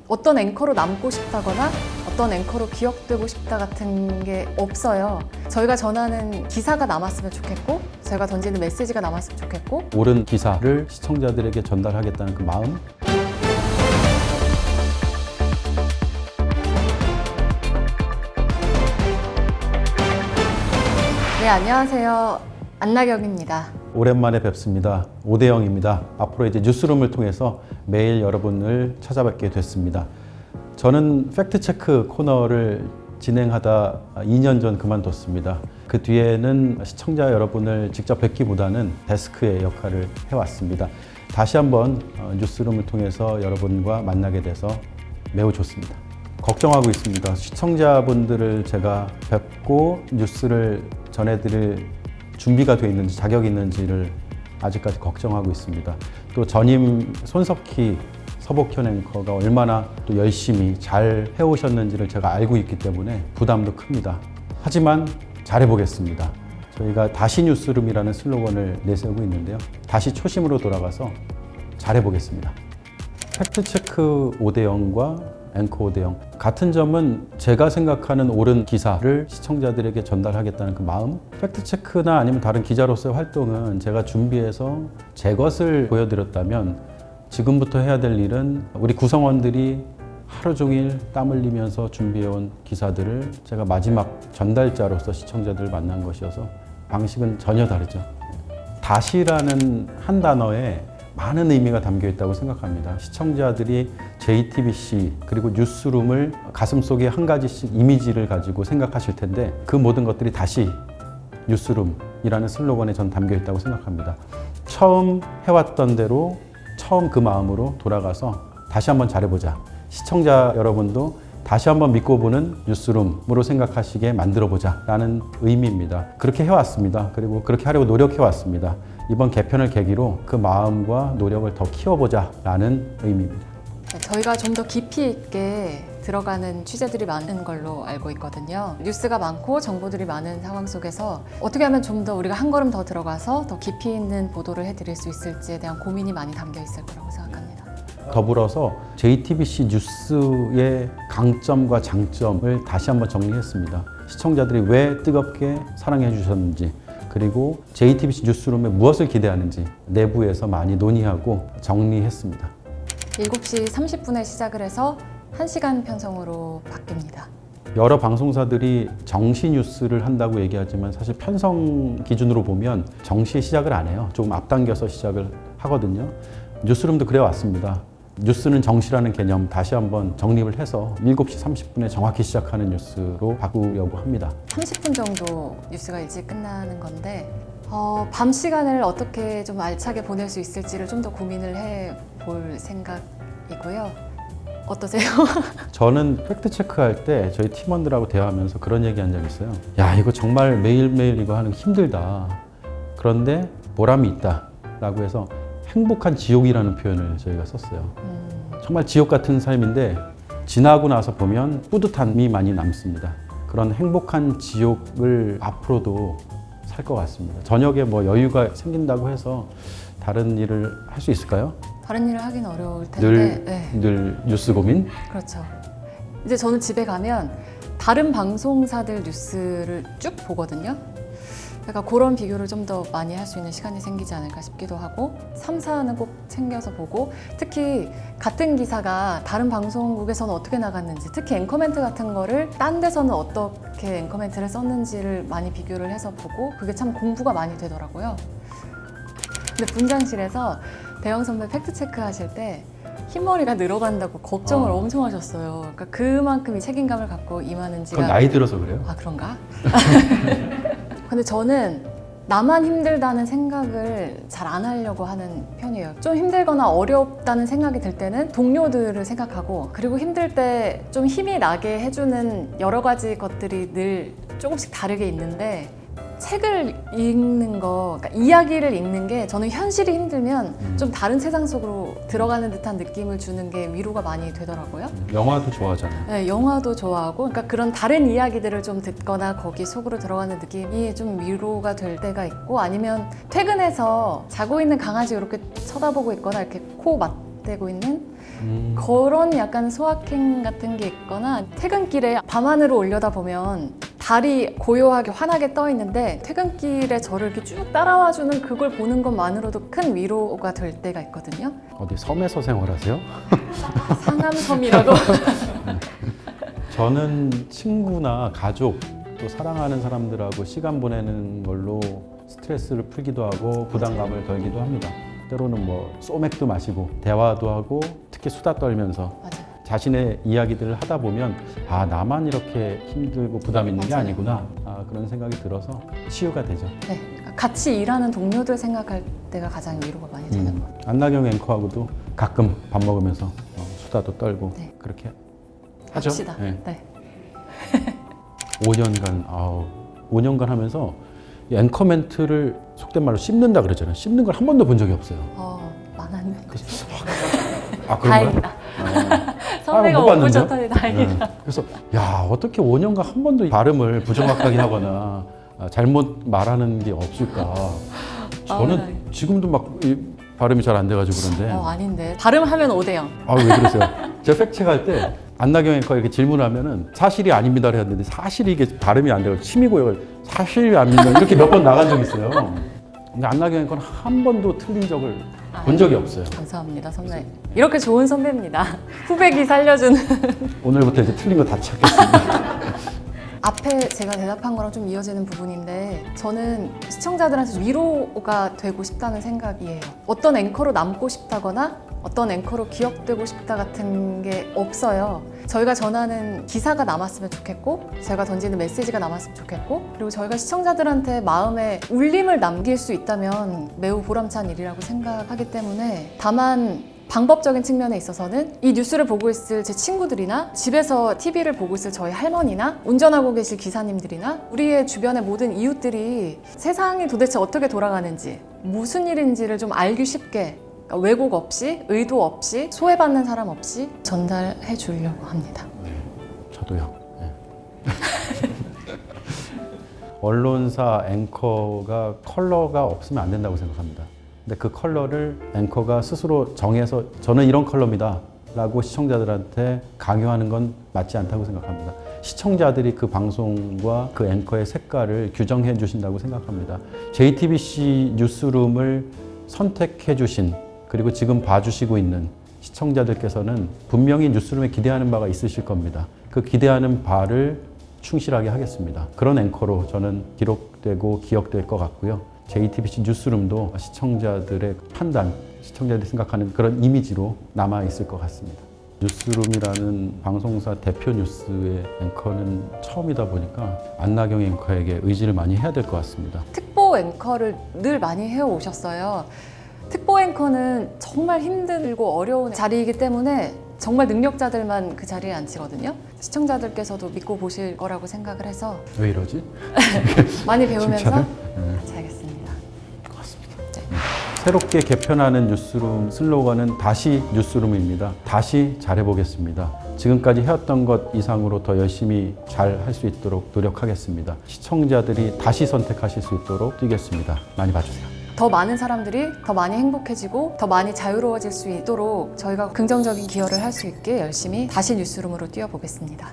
어떤 앵커로 남고 싶다거나 어떤 앵커로 기억되고 싶다 같은 게 없어요. 저희가 전하는 기사가 남았으면 좋겠고 저희가 던지는 메시지가 남았으면 좋겠고 옳은 기사를 시청자들에게 전달하겠다는 그 마음. 네, 안녕하세요. 안나경입니다. 오랜만에 뵙습니다. 오대영입니다. 앞으로 이제 뉴스룸을 통해서 매일 여러분을 찾아뵙게 됐습니다. 저는 팩트체크 코너를 진행하다 2년 전 그만뒀습니다. 그 뒤에는 시청자 여러분을 직접 뵙기보다는 데스크의 역할을 해왔습니다. 다시 한번 뉴스룸을 통해서 여러분과 만나게 돼서 매우 좋습니다. 걱정하고 있습니다. 시청자분들을 제가 뵙고 뉴스를 전해드릴 준비가 되어 있는지 자격이 있는지를 아직까지 걱정하고 있습니다. 또 전임 손석희 서복현 앵커가 얼마나 또 열심히 잘 해오셨는지를 제가 알고 있기 때문에 부담도 큽니다. 하지만 잘해보겠습니다. 저희가 다시 뉴스룸이라는 슬로건을 내세우고 있는데요. 다시 초심으로 돌아가서 잘해보겠습니다. 팩트체크 오대영과 앵커 오대영, 같은 점은 제가 생각하는 옳은 기사를 시청자들에게 전달하겠다는 그 마음. 팩트체크나 아니면 다른 기자로서의 활동은 제가 준비해서 제 것을 보여드렸다면 지금부터 해야 될 일은 우리 구성원들이 하루 종일 땀 흘리면서 준비해온 기사들을 제가 마지막 전달자로서 시청자들을 만난 것이어서 방식은 전혀 다르죠. 다시라는 한 단어에 많은 의미가 담겨 있다고 생각합니다. 시청자들이 JTBC 그리고 뉴스룸을 가슴속에 한 가지씩 이미지를 가지고 생각하실 텐데 그 모든 것들이 다시 뉴스룸이라는 슬로건에 전 담겨 있다고 생각합니다. 처음 해왔던 대로 처음 그 마음으로 돌아가서 다시 한번 잘해보자. 시청자 여러분도 다시 한번 믿고 보는 뉴스룸으로 생각하시게 만들어보자 라는 의미입니다. 그렇게 해왔습니다. 그리고 그렇게 하려고 노력해왔습니다. 이번 개편을 계기로 그 마음과 노력을 더 키워보자 라는 의미입니다. 저희가 좀 더 깊이 있게 들어가는 취재들이 많은 걸로 알고 있거든요. 뉴스가 많고 정보들이 많은 상황 속에서 어떻게 하면 좀 더 우리가 한 걸음 더 들어가서 더 깊이 있는 보도를 해드릴 수 있을지에 대한 고민이 많이 담겨 있을 거라고 생각합니다. 더불어서 JTBC 뉴스의 강점과 장점을 다시 한번 정리했습니다. 시청자들이 왜 뜨겁게 사랑해 주셨는지 그리고 JTBC 뉴스룸에 무엇을 기대하는지 내부에서 많이 논의하고 정리했습니다. 7시 30분에 시작을 해서 1시간 편성으로 바뀝니다. 여러 방송사들이 정시 뉴스를 한다고 얘기하지만 사실 편성 기준으로 보면 정시에 시작을 안 해요. 조금 앞당겨서 시작을 하거든요. 뉴스룸도 그래 왔습니다. 뉴스는 정시라는 개념 다시 한번 정립을 해서 7시 30분에 정확히 시작하는 뉴스로 바꾸려고 합니다. 30분 정도 뉴스가 일찍 끝나는 건데 밤 시간을 어떻게 좀 알차게 보낼 수 있을지를 좀 더 고민을 해볼 생각이고요. 어떠세요? 저는 팩트체크 할 때 저희 팀원들하고 대화하면서 그런 얘기 한 적 있어요. 야, 이거 정말 매일매일 이거 하는 거 힘들다. 그런데 보람이 있다 라고 해서 행복한 지옥이라는 표현을 저희가 썼어요. 정말 지옥 같은 삶인데 지나고 나서 보면 뿌듯함이 많이 남습니다. 그런 행복한 지옥을 앞으로도 살 것 같습니다. 저녁에 뭐 여유가 생긴다고 해서 다른 일을 할 수 있을까요? 다른 일을 하긴 어려울 텐데 늘 뉴스 고민? 그렇죠. 이제 저는 집에 가면 다른 방송사들 뉴스를 쭉 보거든요. 그러니까 그런 비교를 좀 더 많이 할 수 있는 시간이 생기지 않을까 싶기도 하고 3, 4는 꼭 챙겨서 보고 특히 같은 기사가 다른 방송국에서는 어떻게 나갔는지 특히 앵커멘트 같은 거를 딴 데서는 어떻게 앵커멘트를 썼는지를 많이 비교를 해서 보고 그게 참 공부가 많이 되더라고요. 근데 분장실에서 대영 선배 팩트체크 하실 때 흰머리가 늘어간다고 걱정을 엄청 하셨어요. 그러니까 그만큼의 책임감을 갖고 임하는지가 그건 나이 들어서 그래요? 아 그런가? 근데 저는 나만 힘들다는 생각을 잘 안 하려고 하는 편이에요. 좀 힘들거나 어렵다는 생각이 들 때는 동료들을 생각하고 그리고 힘들 때 좀 힘이 나게 해주는 여러 가지 것들이 늘 조금씩 다르게 있는데 책을 읽는 거, 그러니까 이야기를 읽는 게 저는 현실이 힘들면 좀 다른 세상 속으로 들어가는 듯한 느낌을 주는 게 위로가 많이 되더라고요. 영화도 좋아하잖아요. 네, 영화도 좋아하고 그러니까 그런 다른 이야기들을 좀 듣거나 거기 속으로 들어가는 느낌이 좀 위로가 될 때가 있고 아니면 퇴근해서 자고 있는 강아지 이렇게 쳐다보고 있거나 이렇게 코 반복되고 있는 그런 약간 소확행 같은 게 있거나 퇴근길에 밤하늘을 올려다 보면 달이 고요하게 환하게 떠 있는데 퇴근길에 저를 이렇게 쭉 따라와주는 그걸 보는 것만으로도 큰 위로가 될 때가 있거든요. 어디 섬에서 생활하세요? 상암섬이라고. 저는 친구나 가족 또 사랑하는 사람들하고 시간 보내는 걸로 스트레스를 풀기도 하고 부담감을 덜기도 합니다. 때로는 뭐 소맥도 마시고 대화도 하고 특히 수다 떨면서 맞아요. 자신의 이야기들을 하다 보면 아 나만 이렇게 힘들고 부담 있는 게 맞아요. 아니구나 그런 생각이 들어서 치유가 되죠. 네, 같이 일하는 동료들 생각할 때가 가장 위로가 많이 되는 것 같아요. 안나경 앵커하고도 가끔 밥 먹으면서 수다도 떨고 네. 그렇게 하죠. 합시다. 네. 네. 5년간 하면서 이 앵커 멘트를 속된 말로 씹는다 그러잖아요. 씹는 걸 한 번도 본 적이 없어요. 많았네. 아, 그런 거야? 다행이다. 선배가 못 오고 봤는데요? 좋다니 다행이다. 네. 그래서 야 어떻게 5년간 한 번도 발음을 부정확하게 하거나 잘못 말하는 게 없을까? 저는 지금도 막 이 발음이 잘 안 돼가지고 그런데 아닌데. 발음하면 5대0. 왜 그러세요? 제가 팩트체크할 때 안나경 앵커 이렇게 질문하면은 사실이 아닙니다를 했는데 사실이 이게 발음이 안 되고 침이 고여 사실이 아닙니다 이렇게 몇 번 나간 적이 있어요. 근데 안나경 앵커는 한 번도 틀린 적을 본 적이 없어요. 감사합니다, 선배. 이렇게 좋은 선배입니다. 후배기 살려주는. 오늘부터 이제 틀린 거 다 찾겠습니다. 앞에 제가 대답한 거랑 좀 이어지는 부분인데 저는 시청자들한테 위로가 되고 싶다는 생각이에요. 어떤 앵커로 남고 싶다거나 어떤 앵커로 기억되고 싶다 같은 게 없어요. 저희가 전하는 기사가 남았으면 좋겠고 저희가 던지는 메시지가 남았으면 좋겠고 그리고 저희가 시청자들한테 마음에 울림을 남길 수 있다면 매우 보람찬 일이라고 생각하기 때문에 다만 방법적인 측면에 있어서는 이 뉴스를 보고 있을 제 친구들이나 집에서 TV를 보고 있을 저희 할머니나 운전하고 계실 기사님들이나 우리의 주변의 모든 이웃들이 세상이 도대체 어떻게 돌아가는지 무슨 일인지를 좀 알기 쉽게 그러니까 왜곡 없이 의도 없이 소외받는 사람 없이 전달해 주려고 합니다. 저도요. 네. 언론사 앵커가 컬러가 없으면 안 된다고 생각합니다. 근데 그 컬러를 앵커가 스스로 정해서 저는 이런 컬러입니다 라고 시청자들한테 강요하는 건 맞지 않다고 생각합니다. 시청자들이 그 방송과 그 앵커의 색깔을 규정해 주신다고 생각합니다. JTBC 뉴스룸을 선택해 주신 그리고 지금 봐주시고 있는 시청자들께서는 분명히 뉴스룸에 기대하는 바가 있으실 겁니다. 그 기대하는 바를 충실하게 하겠습니다. 그런 앵커로 저는 기록되고 기억될 것 같고요. JTBC 뉴스룸도 시청자들의 판단, 시청자들이 생각하는 그런 이미지로 남아있을 것 같습니다. 뉴스룸이라는 방송사 대표 뉴스의 앵커는 처음이다 보니까 안나경 앵커에게 의지를 많이 해야 될 것 같습니다. 특보 앵커를 늘 많이 해오셨어요. 특보 앵커는 정말 힘들고 어려운 자리이기 때문에 정말 능력자들만 그 자리에 앉히거든요. 시청자들께서도 믿고 보실 거라고 생각을 해서 왜 이러지? 많이 배우면서 칭찬을? 같이 하겠습니다. 고맙습니다. 새롭게 개편하는 뉴스룸 슬로건은 다시 뉴스룸입니다. 다시 잘해보겠습니다. 지금까지 해왔던 것 이상으로 더 열심히 잘 할 수 있도록 노력하겠습니다. 시청자들이 다시 선택하실 수 있도록 뛰겠습니다. 많이 봐주세요. 더 많은 사람들이 더 많이 행복해지고 더 많이 자유로워질 수 있도록 저희가 긍정적인 기여를 할 수 있게 열심히 다시 뉴스룸으로 뛰어보겠습니다.